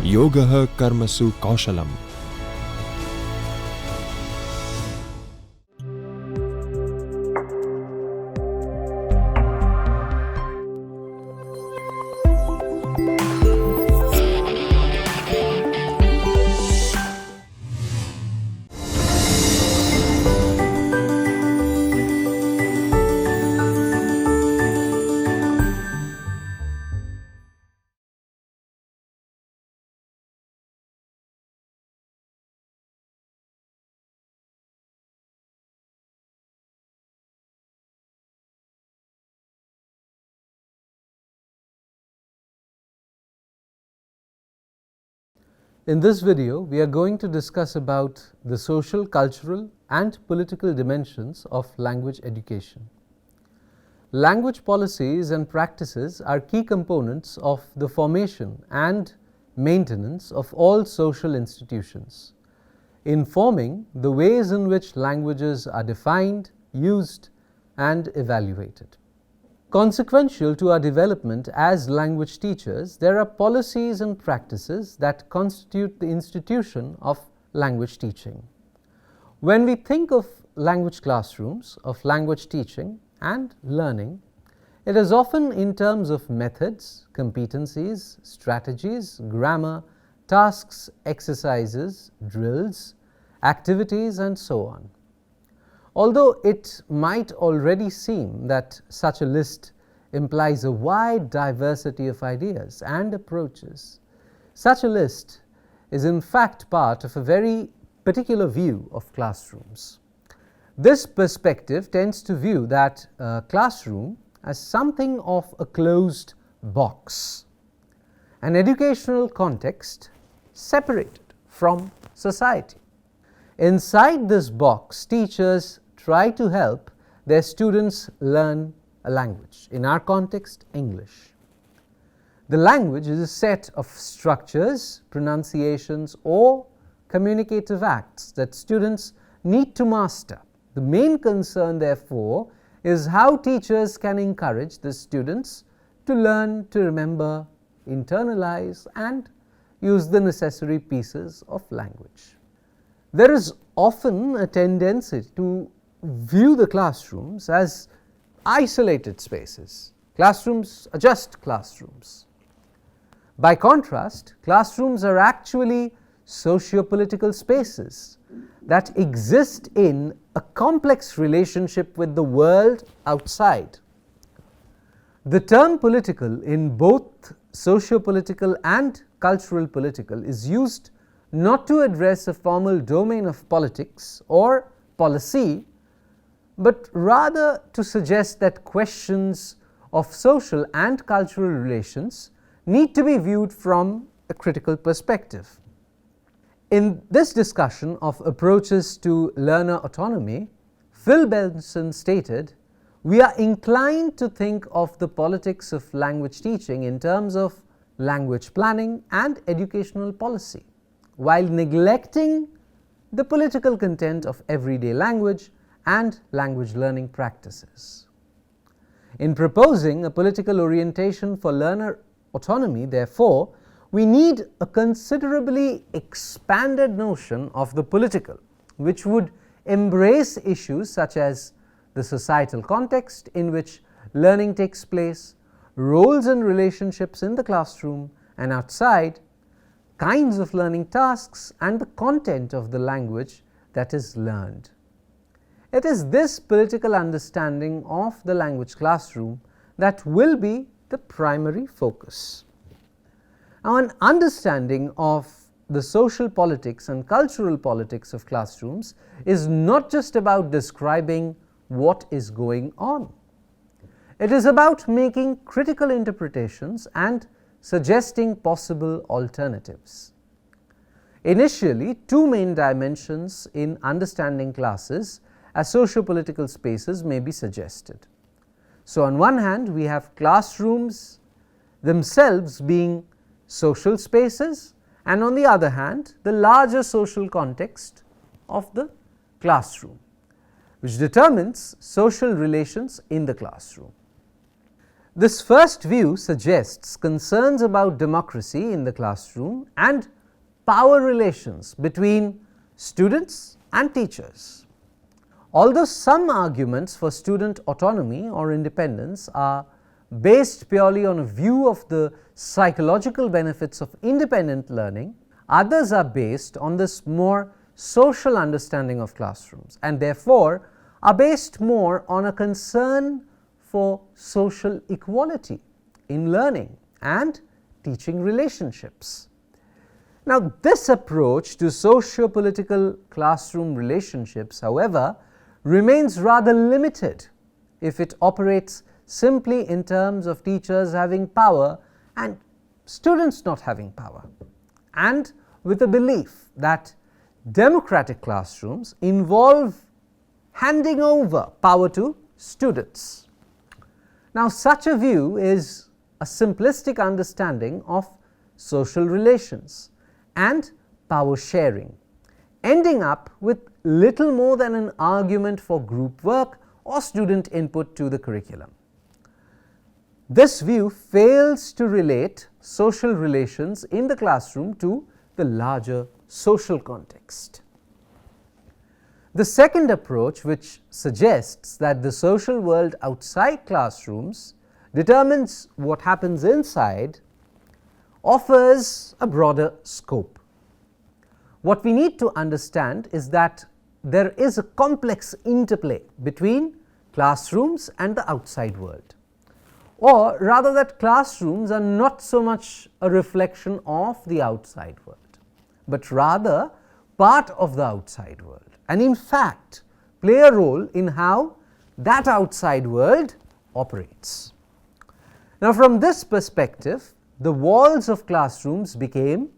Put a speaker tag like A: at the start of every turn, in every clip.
A: Yogah Karmasu Kaushalam.
B: In this video, we are going to discuss about the social, cultural and political dimensions of language education. Language policies and practices are key components of the formation and maintenance of all social institutions, informing the ways in which languages are defined, used and evaluated. Consequential to our development as language teachers, there are policies and practices that constitute the institution of language teaching. When we think of language classrooms, of language teaching and learning, it is often in terms of methods, competencies, strategies, grammar, tasks, exercises, drills, activities and so on. Although it might already seem that such a list implies a wide diversity of ideas and approaches, such a list is in fact part of a very particular view of classrooms. This perspective tends to view that classroom as something of a closed box, an educational context separated from society. Inside this box, teachers try to help their students learn a language, in our context, English. The language is a set of structures, pronunciations or communicative acts that students need to master. The main concern, therefore, is how teachers can encourage the students to learn to remember, internalize and use the necessary pieces of language. There is often a tendency to view the classrooms as isolated spaces. Classrooms are just classrooms. By contrast, classrooms are actually socio-political spaces that exist in a complex relationship with the world outside. The term political in both socio-political and cultural political is used not to address a formal domain of politics or policy, but rather to suggest that questions of social and cultural relations need to be viewed from a critical perspective. In this discussion of approaches to learner autonomy, Phil Benson stated, "We are inclined to think of the politics of language teaching in terms of language planning and educational policy, while neglecting the political content of everyday language and language learning practices." In proposing a political orientation for learner autonomy, therefore, we need a considerably expanded notion of the political, which would embrace issues such as the societal context in which learning takes place, roles and relationships in the classroom and outside, kinds of learning tasks and the content of the language that is learned. It is this political understanding of the language classroom that will be the primary focus. Now, an understanding of the social politics and cultural politics of classrooms is not just about describing what is going on. It is about making critical interpretations and suggesting possible alternatives. Initially, two main dimensions in understanding classes as socio-political spaces may be suggested. So, on one hand, we have classrooms themselves being social spaces, and on the other hand, the larger social context of the classroom, which determines social relations in the classroom. This first view suggests concerns about democracy in the classroom and power relations between students and teachers. Although some arguments for student autonomy or independence are based purely on a view of the psychological benefits of independent learning, others are based on this more social understanding of classrooms and therefore are based more on a concern for social equality in learning and teaching relationships. Now, this approach to socio-political classroom relationships, however, remains rather limited if it operates simply in terms of teachers having power and students not having power, and with a belief that democratic classrooms involve handing over power to students. Now, such a view is a simplistic understanding of social relations and power sharing, ending up with little more than an argument for group work or student input to the curriculum. This view fails to relate social relations in the classroom to the larger social context. The second approach, which suggests that the social world outside classrooms determines what happens inside, offers a broader scope. What we need to understand is that there is a complex interplay between classrooms and the outside world, or rather that classrooms are not so much a reflection of the outside world, but rather part of the outside world, and in fact play a role in how that outside world operates. Now, from this perspective, the walls of classrooms became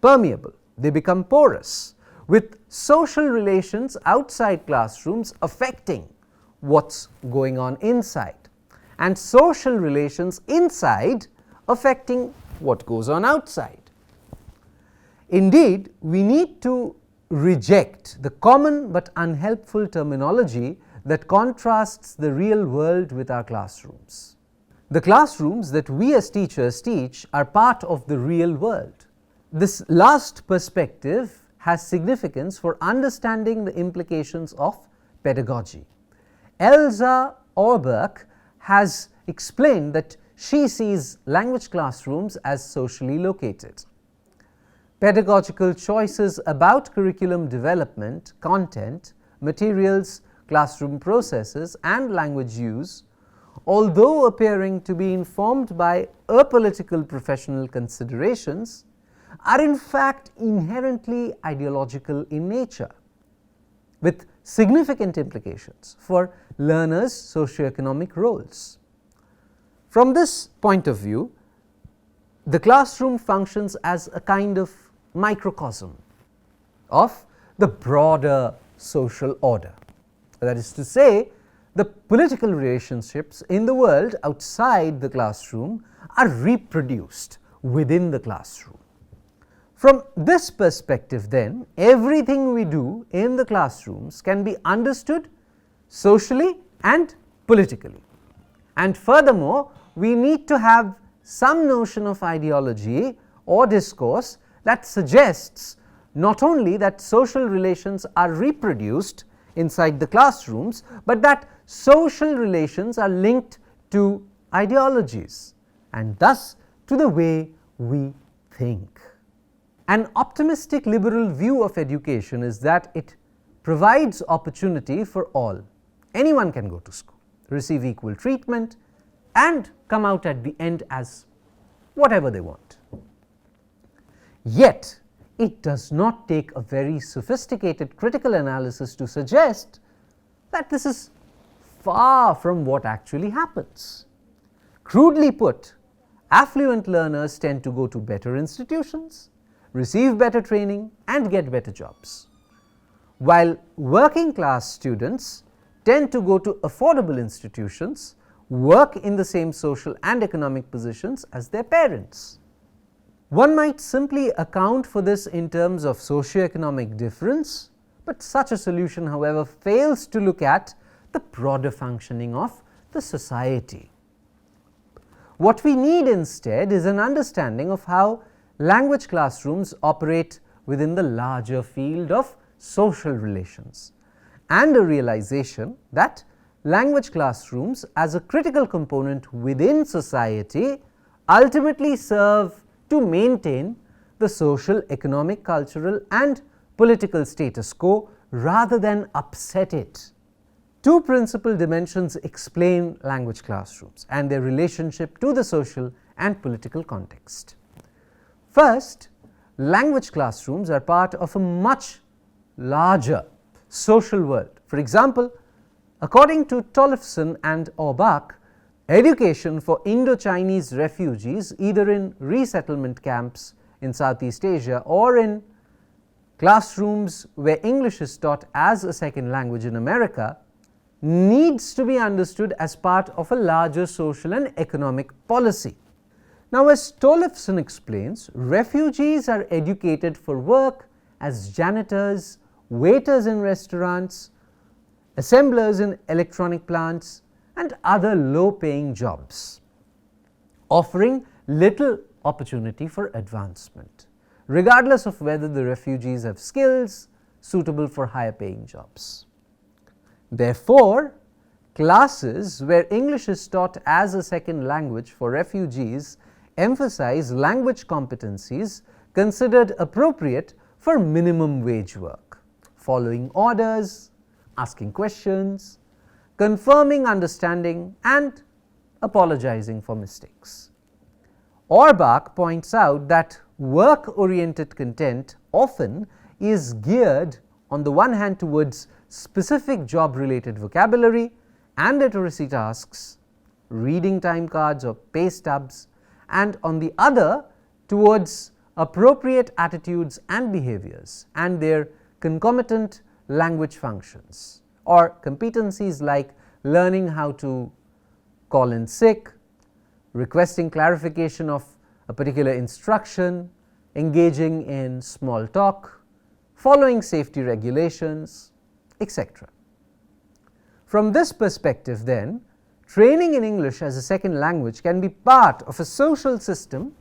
B: permeable, they become porous, with social relations outside classrooms affecting what's going on inside, and social relations inside affecting what goes on outside. Indeed, we need to reject the common but unhelpful terminology that contrasts the real world with our classrooms. The classrooms that we as teachers teach are part of the real world. This last perspective has significance for understanding the implications of pedagogy. Elsa Orberg has explained that she sees language classrooms as socially located. Pedagogical choices about curriculum development, content, materials, classroom processes and language use, although appearing to be informed by apolitical professional considerations, are in fact inherently ideological in nature, with significant implications for learners' socioeconomic roles. From this point of view, the classroom functions as a kind of microcosm of the broader social order. That is to say, the political relationships in the world outside the classroom are reproduced within the classroom. From this perspective then, everything we do in the classrooms can be understood socially and politically. And furthermore, we need to have some notion of ideology or discourse that suggests not only that social relations are reproduced inside the classrooms, but that social relations are linked to ideologies and thus to the way we think. An optimistic liberal view of education is that it provides opportunity for all. Anyone can go to school, receive equal treatment and come out at the end as whatever they want. Yet, it does not take a very sophisticated critical analysis to suggest that this is far from what actually happens. Crudely put, affluent learners tend to go to better institutions, receive better training and get better jobs, while working class students tend to go to affordable institutions, work in the same social and economic positions as their parents. One might simply account for this in terms of socioeconomic difference, but such a solution, however, fails to look at the broader functioning of the society. What we need instead is an understanding of how language classrooms operate within the larger field of social relations, and a realization that language classrooms as a critical component within society ultimately serve to maintain the social, economic, cultural and political status quo rather than upset it. Two principal dimensions explain language classrooms and their relationship to the social and political context. First, language classrooms are part of a much larger social world. For example, according to Tollefson and Orbach, education for Indo-Chinese refugees either in resettlement camps in Southeast Asia or in classrooms where English is taught as a second language in America needs to be understood as part of a larger social and economic policy. Now, as Tollefson explains, refugees are educated for work as janitors, waiters in restaurants, assemblers in electronic plants and other low-paying jobs, offering little opportunity for advancement, regardless of whether the refugees have skills suitable for higher-paying jobs. Therefore, classes where English is taught as a second language for refugees emphasize language competencies considered appropriate for minimum wage work, following orders, asking questions, confirming understanding and apologizing for mistakes. Orbach points out that work-oriented content often is geared on the one hand towards specific job-related vocabulary and literacy tasks, reading time cards or pay stubs, and on the other towards appropriate attitudes and behaviors and their concomitant language functions or competencies like learning how to call in sick, requesting clarification of a particular instruction, engaging in small talk, following safety regulations, etc. From this perspective then, training in English as a second language can be part of a social system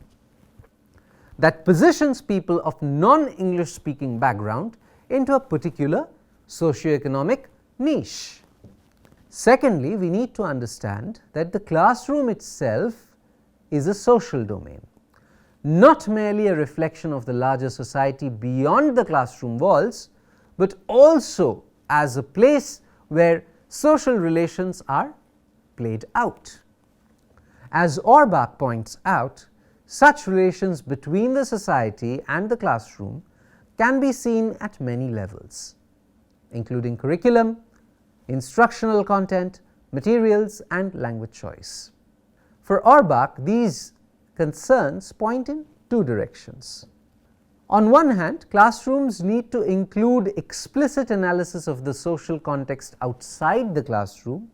B: that positions people of non-English speaking background into a particular socio-economic niche. Secondly, we need to understand that the classroom itself is a social domain, not merely a reflection of the larger society beyond the classroom walls, but also as a place where social relations are played out. As Orbach points out, such relations between the society and the classroom can be seen at many levels, including curriculum, instructional content, materials and language choice. For Orbach, these concerns point in two directions. On one hand, classrooms need to include explicit analysis of the social context outside the classroom,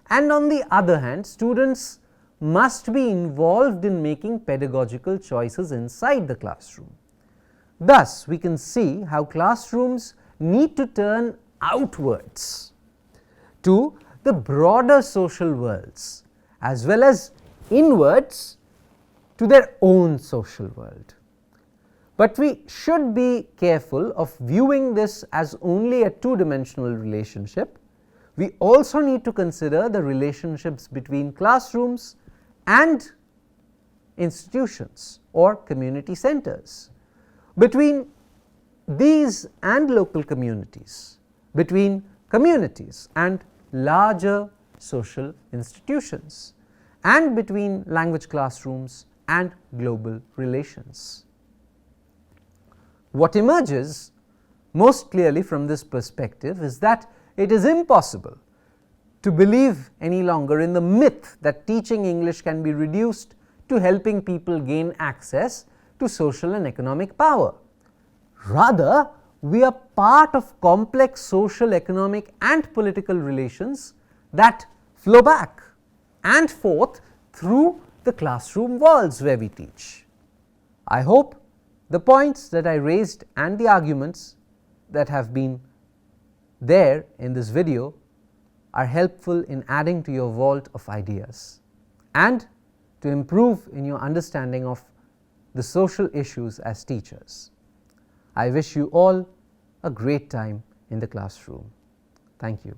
B: and on the other hand, students must be involved in making pedagogical choices inside the classroom. Thus, we can see how classrooms need to turn outwards to the broader social worlds as well as inwards to their own social world. But we should be careful of viewing this as only a two-dimensional relationship. We also need to consider the relationships between classrooms and institutions or community centers, between these and local communities, between communities and larger social institutions, and between language classrooms and global relations. What emerges most clearly from this perspective is that it is impossible to believe any longer in the myth that teaching English can be reduced to helping people gain access to social and economic power. Rather, we are part of complex social, economic and political relations that flow back and forth through the classroom walls where we teach. I hope the points that I raised and the arguments that have been there in this video are helpful in adding to your vault of ideas and to improve in your understanding of the social issues as teachers. I wish you all a great time in the classroom. Thank you.